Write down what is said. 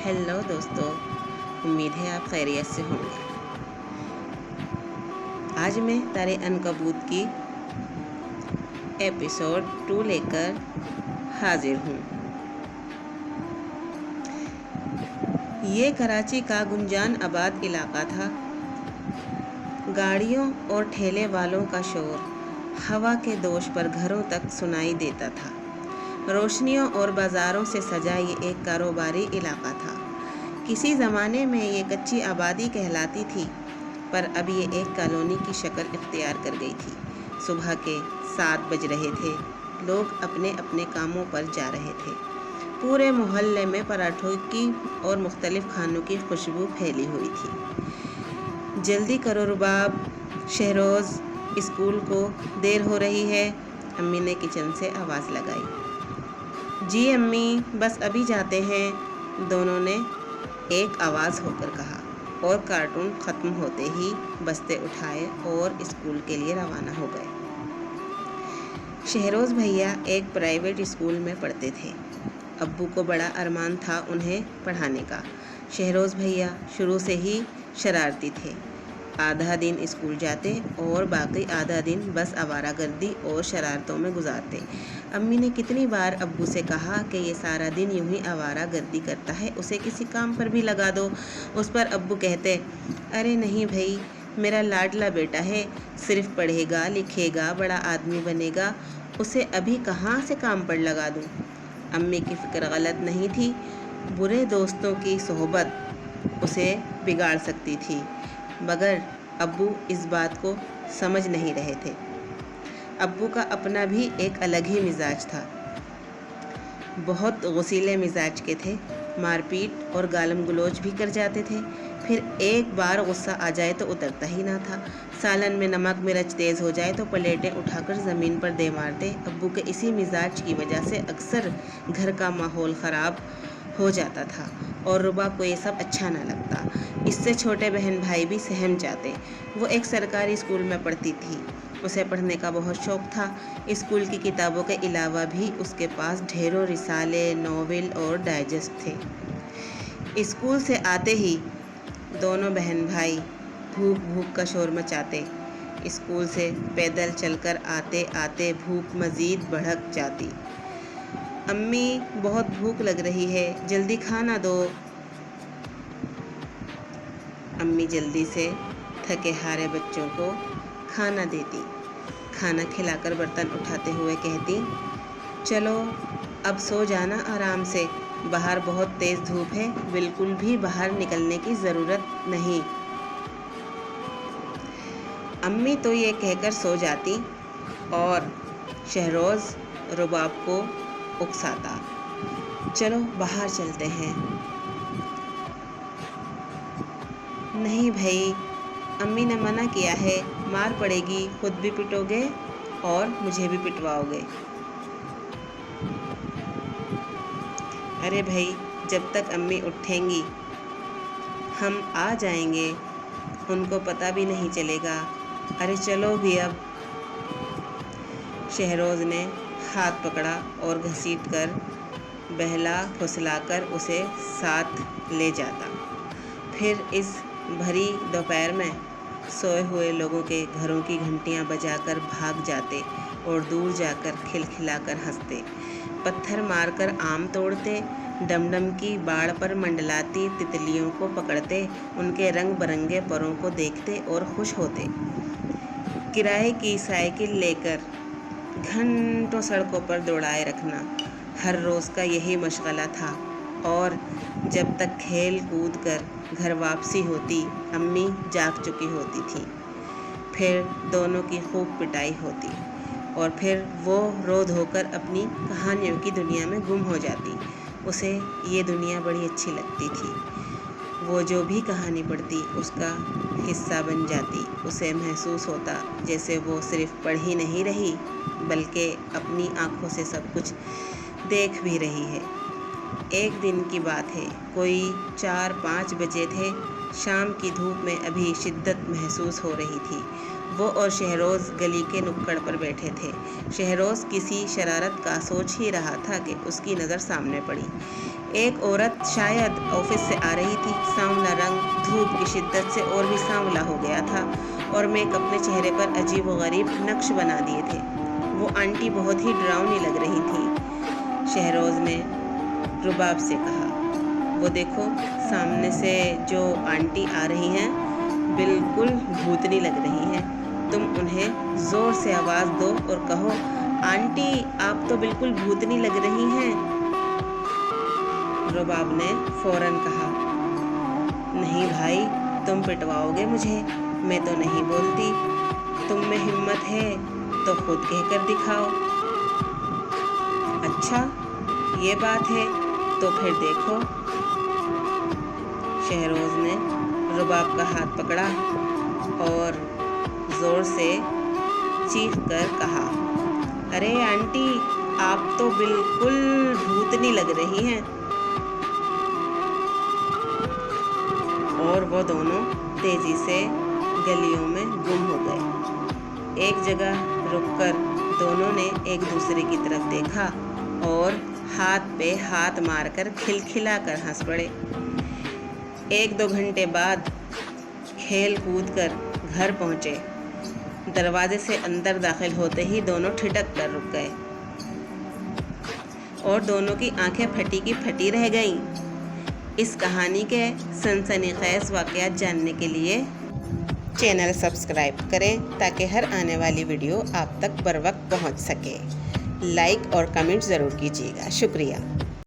Hello दोस्तों, उम्मीद है आप खैरियत से होंगे। आज मैं तारे अनकबूत की एपिसोड 2 लेकर हाजिर हूँ। ये कराची का गुंजान आबाद इलाका था। गाड़ियों और ठेले वालों का शोर हवा के दोष पर घरों तक सुनाई देता था। रोशनियों और बाज़ारों से सजा ये एक कारोबारी इलाका था। किसी ज़माने में ये कच्ची आबादी कहलाती थी, पर अब ये एक कॉलोनी की शक्ल इख्तियार कर गई थी। सुबह के 7 बज रहे थे। लोग अपने अपने कामों पर जा रहे थे। पूरे मोहल्ले में पराठों की और मुख्तलिफ खानों की खुशबू फैली हुई थी। जल्दी करो रुबाब, शहरोज़, स्कूल को देर हो रही है। अम्मी ने किचन से आवाज़ लगाई। जी अम्मी, बस अभी जाते हैं, दोनों ने एक आवाज़ होकर कहा, और कार्टून ख़त्म होते ही बस्ते उठाए और स्कूल के लिए रवाना हो गए। शहरोज़ भैया एक प्राइवेट स्कूल में पढ़ते थे। अब्बू को बड़ा अरमान था उन्हें पढ़ाने का। शहरोज़ भैया शुरू से ही शरारती थे। आधा दिन स्कूल जाते और बाकी आधा दिन बस आवारागर्दी और शरारतों में गुजारते। अम्मी ने कितनी बार अब्बू से कहा कि ये सारा दिन यूं ही आवारागर्दी करता है, उसे किसी काम पर भी लगा दो। उस पर अब्बू कहते, अरे नहीं भाई, मेरा लाडला बेटा है, सिर्फ पढ़ेगा लिखेगा बड़ा आदमी बनेगा, उसे अभी कहाँ से काम पर लगा दूँ। अम्मी की फ़िक्र गलत नहीं थी। बुरे दोस्तों की सोहबत उसे बिगाड़ सकती थी, मगर अब्बू इस बात को समझ नहीं रहे थे। अब्बू का अपना भी एक अलग ही मिजाज था। बहुत गुस्सीले मिजाज के थे। मारपीट और गालम गलोच भी कर जाते थे। फिर एक बार गुस्सा आ जाए तो उतरता ही ना था। सालन में नमक मिर्च तेज़ हो जाए तो प्लेटें उठाकर ज़मीन पर दे मारते। अब्बू के इसी मिजाज की वजह से अक्सर घर का माहौल ख़राब हो जाता था और रुबा को ये सब अच्छा ना लगता। इससे छोटे बहन भाई भी सहम जाते। वो एक सरकारी स्कूल में पढ़ती थी। उसे पढ़ने का बहुत शौक़ था। स्कूल की किताबों के अलावा भी उसके पास ढेरों रिसाले, नॉवेल और डाइजेस्ट थे। स्कूल से आते ही दोनों बहन भाई भूख भूख का शोर मचाते। स्कूल से पैदल चलकर आते आते भूख मज़ीद भड़क जाती। अम्मी, बहुत भूख लग रही है, जल्दी खाना दो। अम्मी जल्दी से थके हारे बच्चों को खाना देती। खाना खिलाकर बर्तन उठाते हुए कहती, चलो अब सो जाना आराम से, बाहर बहुत तेज़ धूप है, बिल्कुल भी बाहर निकलने की ज़रूरत नहीं। अम्मी तो ये कहकर सो जाती और शहरोज़ रुबाब को उकसाता, चलो बाहर चलते हैं। नहीं भाई, अम्मी ने मना किया है, मार पड़ेगी, खुद भी पिटोगे और मुझे भी पिटवाओगे। अरे भाई, जब तक अम्मी उठेंगी हम आ जाएंगे, उनको पता भी नहीं चलेगा। अरे चलो भी अब। शहरोज़ ने हाथ पकड़ा और घसीट कर बहला फुसलाकर उसे साथ ले जाता। फिर इस भरी दोपहर में सोए हुए लोगों के घरों की घंटियां बजाकर भाग जाते और दूर जाकर खिलखिलाकर हंसते। पत्थर मारकर आम तोड़ते, डमडम की बाड़ पर मंडलाती तितलियों को पकड़ते, उनके रंग बरंगे परों को देखते और खुश होते। किराए की साइकिल लेकर घंटों सड़कों पर दौड़ाए रखना हर रोज़ का यही मशगला था। और जब तक खेल कूद कर घर वापसी होती, अम्मी जाग चुकी होती थी। फिर दोनों की खूब पिटाई होती और फिर वो रो धोकर अपनी कहानियों की दुनिया में गुम हो जाती। उसे ये दुनिया बड़ी अच्छी लगती थी। वो जो भी कहानी पढ़ती उसका हिस्सा बन जाती। उसे महसूस होता जैसे वो सिर्फ पढ़ ही नहीं रही, बल्कि अपनी आँखों से सब कुछ देख भी रही है। एक दिन की बात है, कोई 4-5 बजे थे। शाम की धूप में अभी शिद्दत महसूस हो रही थी। वो और शहरोज़ गली के नुक्कड़ पर बैठे थे। शहरोज़ किसी शरारत का सोच ही रहा था कि उसकी नज़र सामने पड़ी। ایک عورت شاید آفس سے آ رہی تھی۔ سانولا رنگ دھوپ کی شدت سے اور بھی سانولا ہو گیا تھا اور میک اپ نے چہرے پر عجیب و غریب نقش بنا دیے تھے۔ وہ آنٹی بہت ہی ڈراؤنی لگ رہی تھی۔ شہروز نے رباب سے کہا، وہ دیکھو سامنے سے جو آنٹی آ رہی ہیں بالکل بھوتنی لگ رہی ہیں۔ تم انہیں زور سے آواز دو اور کہو، آنٹی آپ تو بالکل بھوتنی لگ رہی ہیں۔ رباب نے فوراً کہا، نہیں بھائی تم پٹواؤ گے مجھے، میں تو نہیں بولتی، تم میں ہمت ہے تو خود کہہ کر دکھاؤ۔ اچھا یہ بات ہے تو پھر دیکھو۔ شہروز نے رباب کا ہاتھ پکڑا اور زور سے چیخ کر کہا، ارے آنٹی آپ تو بالکل بھوتنی لگ رہی ہیں۔ اور وہ دونوں تیزی سے گلیوں میں گم ہو گئے۔ ایک جگہ رک کر دونوں نے ایک دوسرے کی طرف دیکھا اور ہاتھ پہ ہاتھ مار کر کھلکھلا کر ہنس پڑے۔ 1-2 گھنٹے بعد کھیل کود کر گھر پہنچے۔ دروازے سے اندر داخل ہوتے ہی دونوں ٹھٹک کر رک گئے اور دونوں کی آنکھیں پھٹی کی پھٹی رہ گئیں۔ اس کہانی کے سنسنی خیز واقعات جاننے کے لیے چینل سبسکرائب کریں تاکہ ہر آنے والی ویڈیو آپ تک بر وقت پہنچ سکے۔ لائک اور کمنٹ ضرور کیجیے گا۔ شکریہ۔